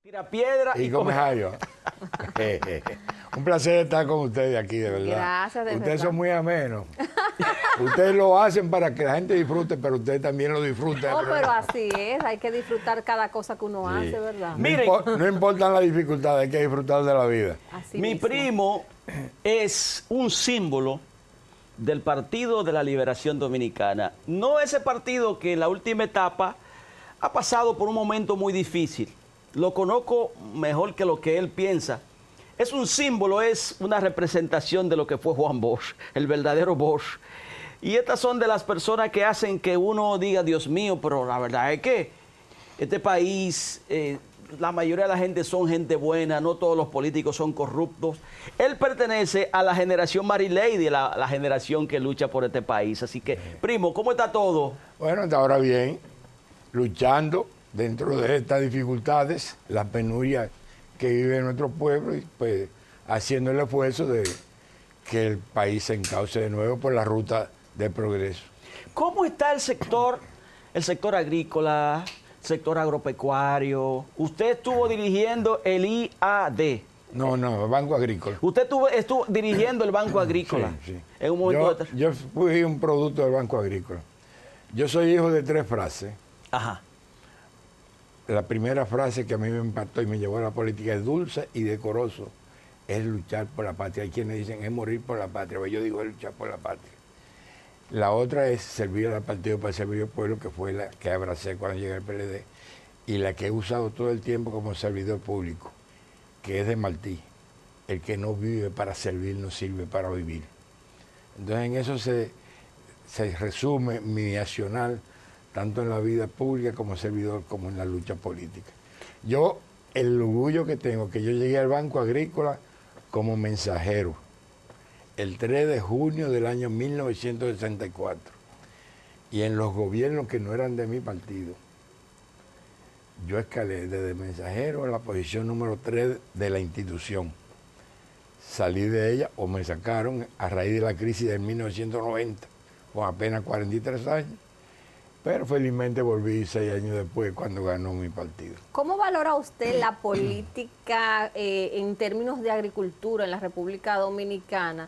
Tira piedra y come jallo. Un placer estar con ustedes aquí, de verdad. Gracias, de Ustedes verdad. son muy amenos. Ustedes lo hacen para que la gente disfrute, pero ustedes también lo disfrutan. Oh, pero así es, hay que disfrutar cada cosa que uno hace, ¿verdad? No, Miren. no importan las dificultades, hay que disfrutar de la vida. Así Mi mismo. primo es un símbolo del Partido de la Liberación Dominicana. No ese partido que en la última etapa ha pasado por un momento muy difícil. Lo conozco mejor que lo que él piensa. Es un símbolo, es una representación de lo que fue Juan Bosch, el verdadero Bosch. Y estas son de las personas que hacen que uno diga, Dios mío, pero la verdad es que este país, la mayoría de la gente son gente buena, no todos los políticos son corruptos. Él pertenece a la generación Mary Lady, la generación que lucha por este país. Así que, primo, ¿cómo está todo? Bueno, hasta ahora bien, luchando dentro de estas dificultades, las penurias que vive nuestro pueblo, y pues haciendo el esfuerzo de que el país se encauce de nuevo por la ruta de progreso. ¿Cómo está el sector agrícola, sector agropecuario? Usted estuvo dirigiendo el IAD. No, el Banco Agrícola. Usted estuvo dirigiendo el Banco Agrícola. Sí, sí. En un momento Yo fui un producto del Banco Agrícola. Yo soy hijo de 3 frases. Ajá. La primera frase que a mí me impactó y me llevó a la política es dulce y decoroso. Es luchar por la patria. Hay quienes dicen es morir por la patria. Pero yo digo es luchar por la patria. La otra es servir al partido para servir al pueblo, que fue la que abracé cuando llegué al PLD. Y la que he usado todo el tiempo como servidor público, que es de Martí. El que no vive para servir no sirve para vivir. Entonces en eso se resume mi accionar, tanto en la vida pública como servidor, como en la lucha política. Yo, el orgullo que tengo, que yo llegué al Banco Agrícola como mensajero, el 3 de junio del año 1964, y en los gobiernos que no eran de mi partido, yo escalé desde mensajero a la posición número 3 de la institución. Salí de ella, o me sacaron, a raíz de la crisis de 1990, con apenas 43 años, pero felizmente volví 6 años después, cuando ganó mi partido. ¿Cómo valora usted la política en términos de agricultura en la República Dominicana,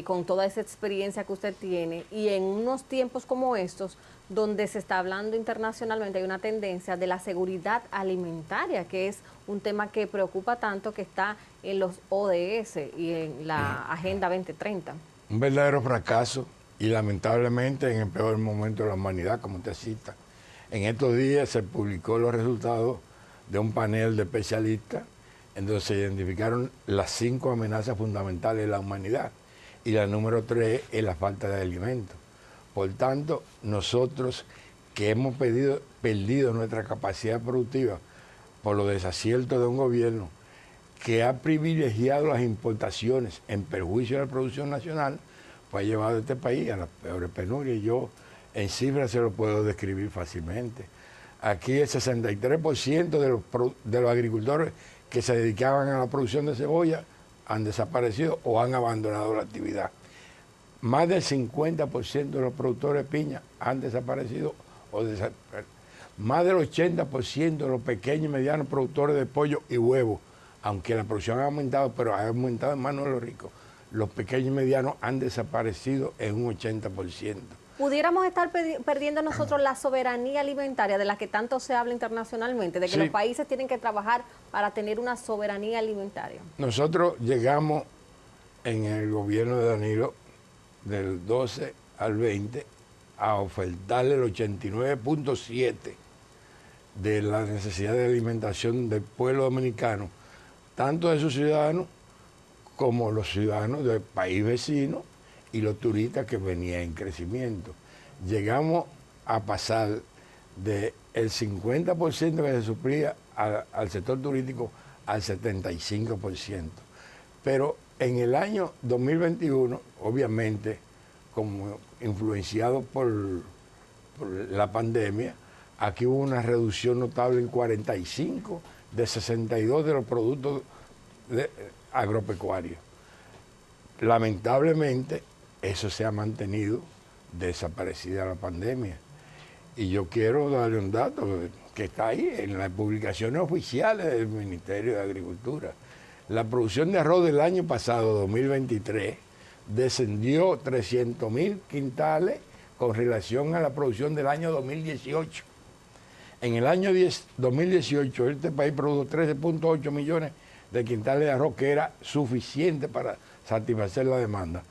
con toda esa experiencia que usted tiene, y en unos tiempos como estos, donde se está hablando internacionalmente, hay una tendencia de la seguridad alimentaria, que es un tema que preocupa tanto, que está en los ODS y en la Agenda 2030? Un verdadero fracaso, y lamentablemente en el peor momento de la humanidad, como usted cita. En estos días se publicó los resultados de un panel de especialistas en donde se identificaron las 5 amenazas fundamentales de la humanidad, y la número 3 es la falta de alimentos. Por tanto, nosotros que hemos perdido nuestra capacidad productiva por los desaciertos de un gobierno que ha privilegiado las importaciones en perjuicio de la producción nacional, pues ha llevado a este país a las peores penurias. Y yo en cifras se lo puedo describir fácilmente. Aquí el 63% de los agricultores que se dedicaban a la producción de cebolla han desaparecido o han abandonado la actividad. Más del 50% de los productores de piña han desaparecido más del 80% de los pequeños y medianos productores de pollo y huevos, aunque la producción ha aumentado, pero ha aumentado en manos de los ricos. Los pequeños y medianos han desaparecido en un 80%. ¿Pudiéramos estar perdiendo nosotros la soberanía alimentaria de la que tanto se habla internacionalmente, de que Sí. los países tienen que trabajar para tener una soberanía alimentaria? Nosotros llegamos en el gobierno de Danilo, del 12 al 20, a ofertarle el 89.7 de la necesidad de alimentación del pueblo dominicano, tanto de sus ciudadanos como los ciudadanos del país vecino y los turistas que venían en crecimiento. Llegamos a pasar del 50% que se suplía al sector turístico al 75%. Pero en el año 2021, obviamente, como influenciado por la pandemia, aquí hubo una reducción notable en 45 de 62 de los productos agropecuarios. Lamentablemente, eso se ha mantenido desaparecida la pandemia. Y yo quiero darle un dato que está ahí en las publicaciones oficiales del Ministerio de Agricultura. La producción de arroz del año pasado, 2023, descendió 300.000 quintales con relación a la producción del año 2018. En el año 2018, este país produjo 13.8 millones de quintales de arroz, que era suficiente para satisfacer la demanda.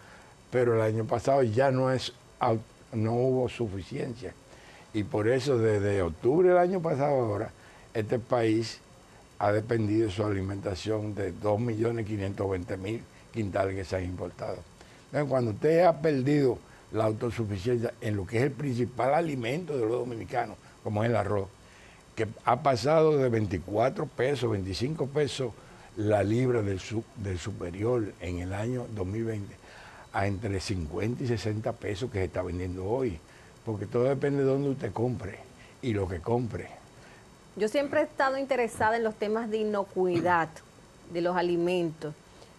Pero el año pasado ya no hubo suficiencia. Y por eso desde octubre del año pasado ahora, este país ha dependido de su alimentación de 2.520.000 quintales que se han importado. Entonces, cuando usted ha perdido la autosuficiencia en lo que es el principal alimento de los dominicanos, como es el arroz, que ha pasado de 24 pesos, 25 pesos la libra del superior en el año 2020 a entre 50 y 60 pesos que se está vendiendo hoy, porque todo depende de dónde usted compre y lo que compre. Yo siempre he estado interesada en los temas de inocuidad de los alimentos,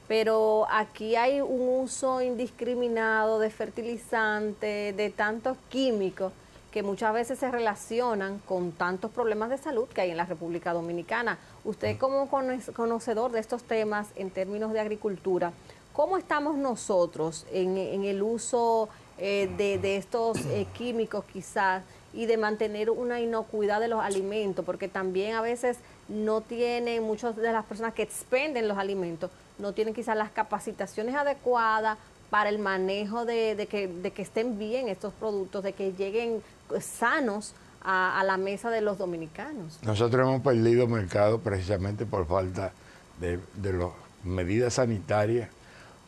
pero aquí hay un uso indiscriminado de fertilizantes, de tantos químicos que muchas veces se relacionan con tantos problemas de salud que hay en la República Dominicana. Usted como conocedor de estos temas en términos de agricultura, ¿cómo estamos nosotros en el uso de estos químicos quizás y de mantener una inocuidad de los alimentos? Porque también a veces no tienen, muchas de las personas que expenden los alimentos, no tienen quizás las capacitaciones adecuadas para el manejo de que estén bien estos productos, de que lleguen sanos a la mesa de los dominicanos. Nosotros hemos perdido mercado precisamente por falta de las medidas sanitarias,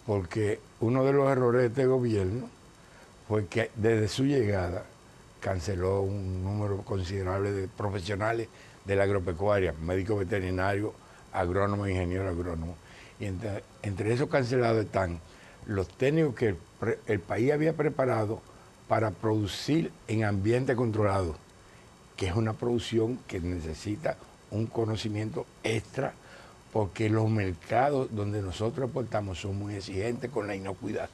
porque uno de los errores de este gobierno fue que desde su llegada canceló un número considerable de profesionales de la agropecuaria, médicos veterinarios, agrónomos, ingenieros agrónomos. Y entre esos cancelados están los técnicos que el país había preparado para producir en ambiente controlado, que es una producción que necesita un conocimiento extra, porque los mercados donde nosotros exportamos son muy exigentes con la inocuidad.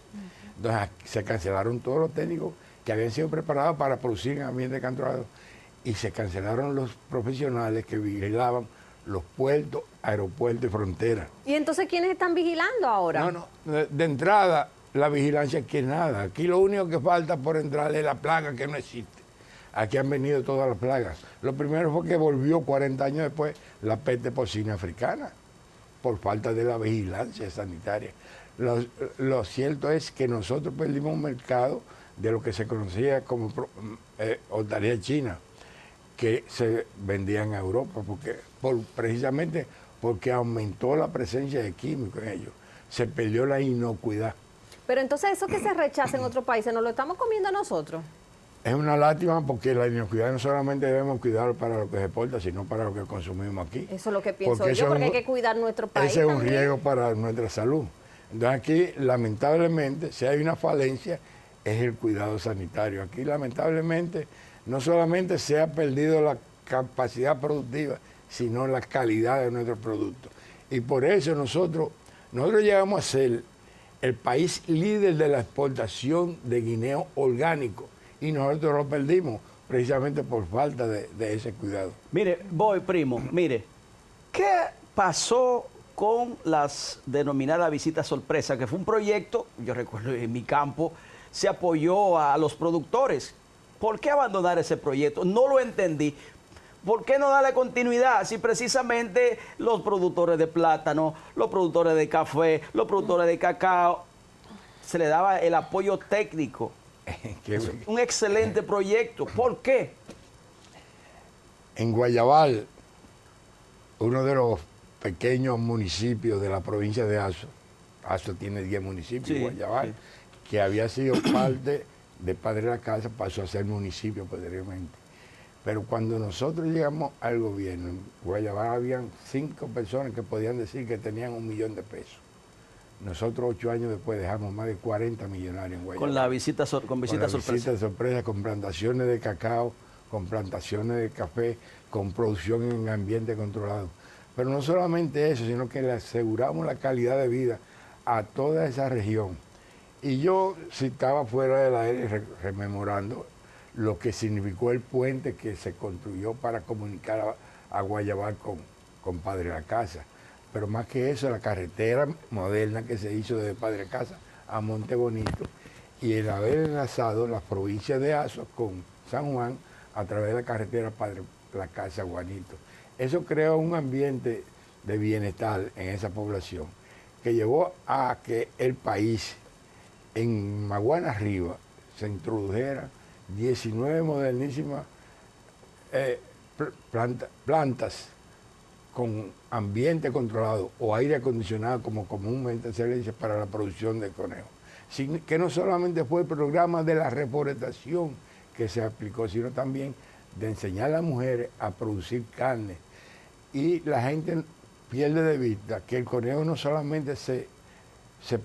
Entonces se cancelaron todos los técnicos que habían sido preparados para producir en ambiente controlado y se cancelaron los profesionales que vigilaban los puertos, aeropuertos y fronteras. ¿Y entonces quiénes están vigilando ahora? No, de entrada la vigilancia aquí es nada. Aquí lo único que falta por entrar es la plaga, que no existe. Aquí han venido todas las plagas. Lo primero fue que volvió 40 años después la peste porcina africana, por falta de la vigilancia sanitaria. Lo cierto es que nosotros perdimos un mercado de lo que se conocía como hortaliza china, que se vendía en Europa, precisamente porque aumentó la presencia de químicos en ellos. Se perdió la inocuidad. Pero entonces eso que se rechaza en otros países, ¿nos lo estamos comiendo nosotros? Es una lástima, porque la inocuidad no solamente debemos cuidar para lo que se exporta, sino para lo que consumimos aquí. Eso es lo que pienso yo, porque hay que cuidar nuestro país. Ese es un también. riesgo para nuestra salud. Entonces aquí, lamentablemente, si hay una falencia, es el cuidado sanitario. Aquí, lamentablemente, no solamente se ha perdido la capacidad productiva, sino la calidad de nuestros productos. Y por eso nosotros llegamos a ser el país líder de la exportación de guineo orgánico, y nosotros lo perdimos precisamente por falta de ese cuidado. Mire, primo, ¿qué pasó con las denominadas visitas sorpresa? Que fue un proyecto, yo recuerdo en mi campo, se apoyó a los productores. ¿Por qué abandonar ese proyecto? No lo entendí. ¿Por qué no darle continuidad si precisamente los productores de plátano, los productores de café, los productores de cacao, se le daba el apoyo técnico? Un excelente proyecto. ¿Por qué? En Guayabal, uno de los pequeños municipios de la provincia de Azua tiene 10 municipios, sí, Guayabal, sí, que había sido parte de Padre de la Casa, pasó a ser municipio posteriormente. Pero cuando nosotros llegamos al gobierno, en Guayabal habían 5 personas que podían decir que tenían $1 millón de pesos. Nosotros 8 años después dejamos más de 40 millonarios en Guayabal. Con la visita sorpresa. Visita sorpresa, con plantaciones de cacao, con plantaciones de café, con producción en ambiente controlado. Pero no solamente eso, sino que le aseguramos la calidad de vida a toda esa región. Y yo, si estaba fuera del aire rememorando lo que significó el puente que se construyó para comunicar a Guayabal con Padre La Casa. Pero más que eso, la carretera moderna que se hizo desde Padre Casa a Monte Bonito y el haber enlazado las provincias de Azua con San Juan a través de la carretera Padre La Casa Juanito. Eso creó un ambiente de bienestar en esa población que llevó a que el país en Maguana Arriba se introdujera 19 modernísimas plantas con ambiente controlado o aire acondicionado, como comúnmente se le dice, para la producción de conejos. Que no solamente fue el programa de la reforestación que se aplicó, sino también de enseñar a las mujeres a producir carne. Y la gente pierde de vista que el conejo no solamente se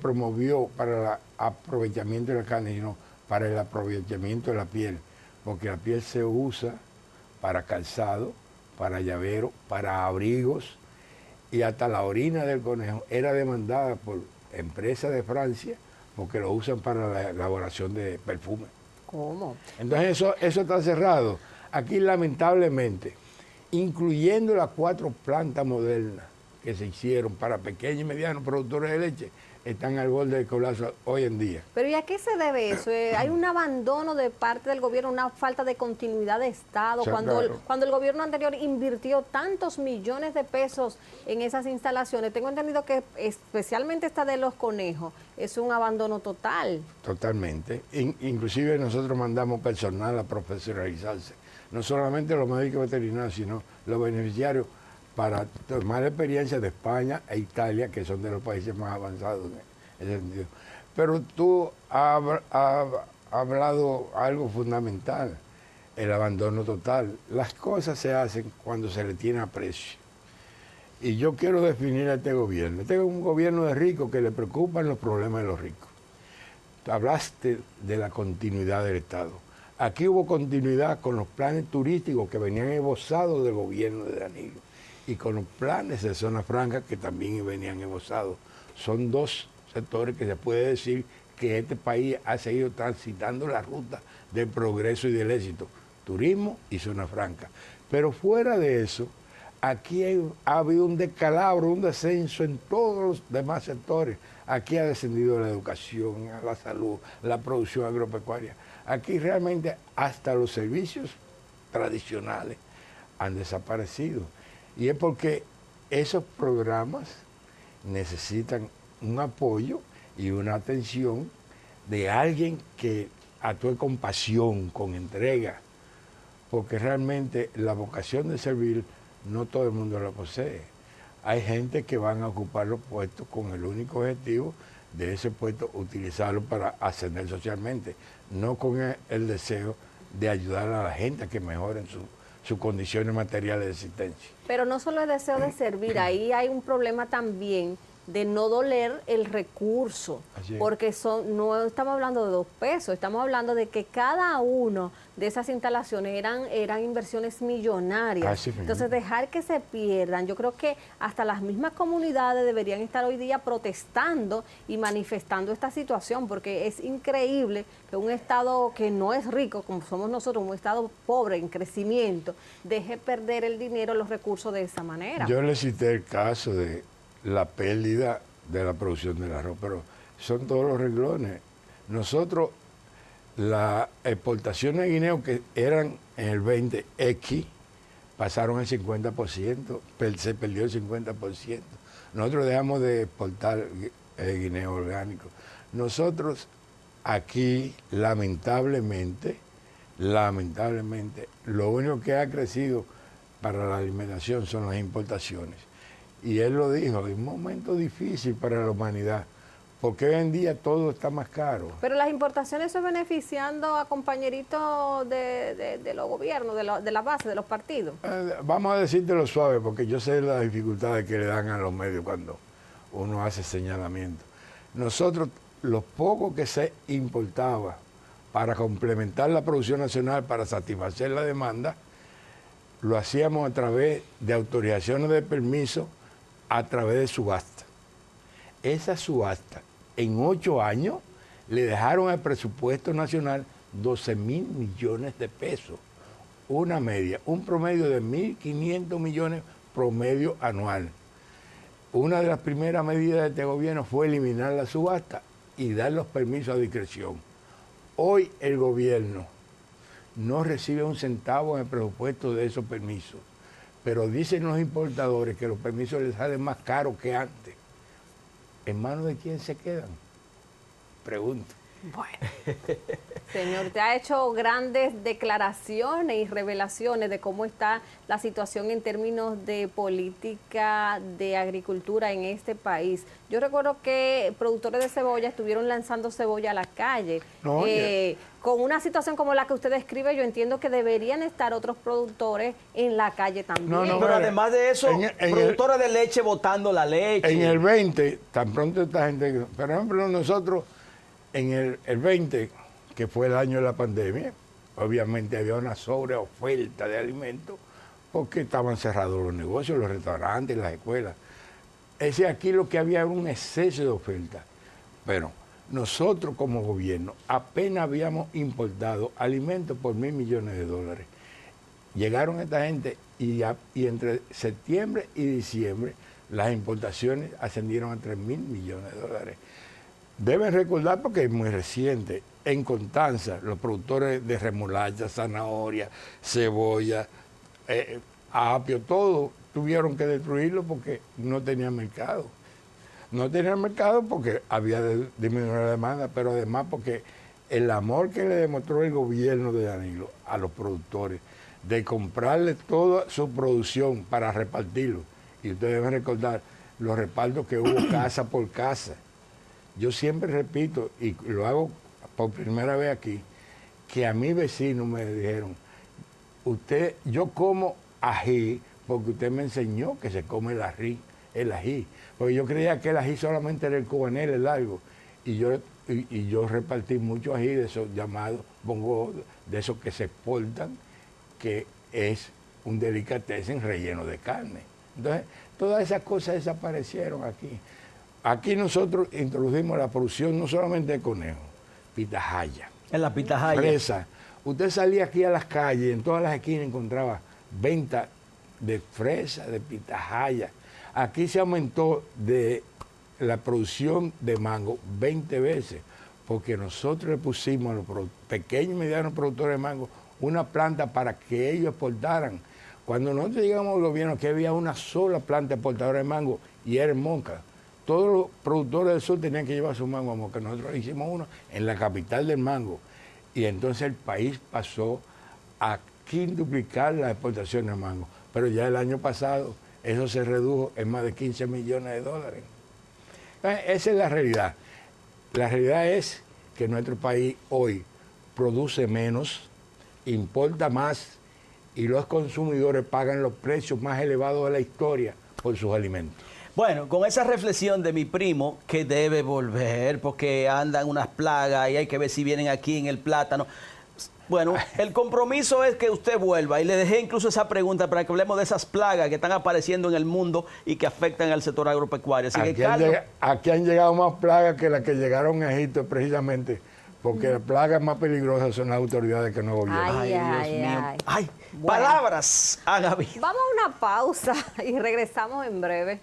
promovió para el aprovechamiento de la carne, sino para el aprovechamiento de la piel, porque la piel se usa para calzado, para llavero, para abrigos, y hasta la orina del conejo era demandada por empresas de Francia porque lo usan para la elaboración de perfume. ¿Cómo? Entonces eso está cerrado. Aquí lamentablemente, incluyendo las 4 plantas modernas que se hicieron para pequeños y medianos productores de leche, están al borde del colapso hoy en día. Pero ¿y a qué se debe eso? ¿Hay un abandono de parte del gobierno, una falta de continuidad de Estado? O sea, cuando claro. cuando el gobierno anterior invirtió tantos millones de pesos en esas instalaciones, tengo entendido que especialmente esta de los conejos es un abandono total. Totalmente. Inclusive nosotros mandamos personal a profesionalizarse. No solamente los médicos veterinarios, sino los beneficiarios, para tomar experiencia de España e Italia, que son de los países más avanzados en ese sentido. Pero tú has hablado algo fundamental, el abandono total. Las cosas se hacen cuando se le tiene aprecio. Y yo quiero definir a este gobierno. Este es un gobierno de ricos que le preocupan los problemas de los ricos. Tú hablaste de la continuidad del Estado. Aquí hubo continuidad con los planes turísticos que venían esbozados del gobierno de Danilo y con los planes de zona franca que también venían esbozados. Son 2 sectores que se puede decir que este país ha seguido transitando la ruta del progreso y del éxito, turismo y zona franca. Pero fuera de eso, aquí ha habido un descalabro, un descenso en todos los demás sectores. Aquí ha descendido la educación, la salud, la producción agropecuaria. Aquí realmente hasta los servicios tradicionales han desaparecido. Y es porque esos programas necesitan un apoyo y una atención de alguien que actúe con pasión, con entrega, porque realmente la vocación de servir no todo el mundo la posee. Hay gente que van a ocupar los puestos con el único objetivo de ese puesto utilizarlo para ascender socialmente, no con el deseo de ayudar a la gente a que mejoren sus condiciones materiales de existencia. Pero no solo el deseo de servir, ahí hay un problema también de no doler el recurso, porque no estamos hablando de 2 pesos, estamos hablando de que cada uno de esas instalaciones eran inversiones millonarias. Entonces dejar que se pierdan, yo creo que hasta las mismas comunidades deberían estar hoy día protestando y manifestando esta situación, porque es increíble que un Estado que no es rico, como somos nosotros, un Estado pobre en crecimiento, deje perder el dinero, los recursos de esa manera. Yo le cité el caso de la pérdida de la producción del arroz, pero son todos los renglones. Nosotros, las exportaciones de guineo que eran en el 20X, pasaron al 50%, se perdió el 50%. Nosotros dejamos de exportar guineo orgánico. Nosotros aquí, lamentablemente, lo único que ha crecido para la alimentación son las importaciones. Y él lo dijo, es un momento difícil para la humanidad, porque hoy en día todo está más caro. Pero las importaciones son beneficiando a compañeritos de los gobiernos, de la base, de los partidos. Vamos a decírtelo suave, porque yo sé las dificultades que le dan a los medios cuando uno hace señalamiento. Nosotros, los pocos que se importaba para complementar la producción nacional, para satisfacer la demanda, lo hacíamos a través de autorizaciones de permiso, a través de subasta. Esa subasta, en 8 años, le dejaron al presupuesto nacional 12.000 millones de pesos. Una media, un promedio de 1.500 millones promedio anual. Una de las primeras medidas de este gobierno fue eliminar la subasta y dar los permisos a discreción. Hoy el gobierno no recibe un centavo en el presupuesto de esos permisos, pero dicen los importadores que los permisos les salen más caros que antes. ¿En manos de quién se quedan? Pregunto. Bueno, señor, te ha hecho grandes declaraciones y revelaciones de cómo está la situación en términos de política de agricultura en este país. Yo recuerdo que productores de cebolla estuvieron lanzando cebolla a la calle. No, con una situación como la que usted describe, yo entiendo que deberían estar otros productores en la calle también. No, pero además de eso, productores de leche botando la leche. En el 20, tan pronto esta gente... Por ejemplo, nosotros... En el 20, que fue el año de la pandemia, obviamente había una sobreoferta de alimentos porque estaban cerrados los negocios, los restaurantes, las escuelas. Es decir, aquí lo que había era un exceso de oferta. Pero nosotros como gobierno apenas habíamos importado alimentos por $1.000 millones. Llegaron esta gente y entre septiembre y diciembre las importaciones ascendieron a $3.000 millones. Deben recordar, porque es muy reciente, en Constanza, los productores de remolacha, zanahoria, cebolla, apio, todo tuvieron que destruirlo porque no tenían mercado. No tenían mercado porque había disminuido la demanda, pero además porque el amor que le demostró el gobierno de Danilo a los productores, de comprarle toda su producción para repartirlo. Y ustedes deben recordar los repartos que hubo casa por casa. Yo siempre repito, y lo hago por primera vez aquí, que a mis vecinos me dijeron, yo como ají porque usted me enseñó que se come el ají. Porque yo creía que el ají solamente era el cubanel, el largo. Y yo repartí mucho ají de esos llamados bongos, de esos que se exportan, que es un delicatessen relleno de carne. Entonces, todas esas cosas desaparecieron aquí. Aquí nosotros introducimos la producción no solamente de conejo, pitahaya. En la pitahaya. Fresa. Usted salía aquí a las calles, en todas las esquinas encontraba venta de fresa, de pitahaya. Aquí se aumentó de la producción de mango 20 veces, porque nosotros le pusimos a los pequeños y medianos productores de mango una planta para que ellos exportaran. Cuando nosotros llegamos al gobierno, que había una sola planta exportadora de mango y era en Moca. Todos los productores del sur tenían que llevar su mango a Moca. Nosotros hicimos uno en la capital del mango. Y entonces el país pasó a quintuplicar las exportaciones de mango. Pero ya el año pasado eso se redujo en más de $15 millones. Entonces, esa es la realidad. La realidad es que nuestro país hoy produce menos, importa más y los consumidores pagan los precios más elevados de la historia por sus alimentos. Bueno, con esa reflexión de mi primo, que debe volver porque andan unas plagas y hay que ver si vienen aquí en el plátano. Bueno, el compromiso es que usted vuelva y le dejé incluso esa pregunta para que hablemos de esas plagas que están apareciendo en el mundo y que afectan al sector agropecuario. Así que, aquí han llegado más plagas que las que llegaron a Egipto precisamente porque las plagas más peligrosas son las autoridades que no gobiernan. Ay, Dios mío. Ay, bueno, palabras han habido. Vamos a una pausa y regresamos en breve.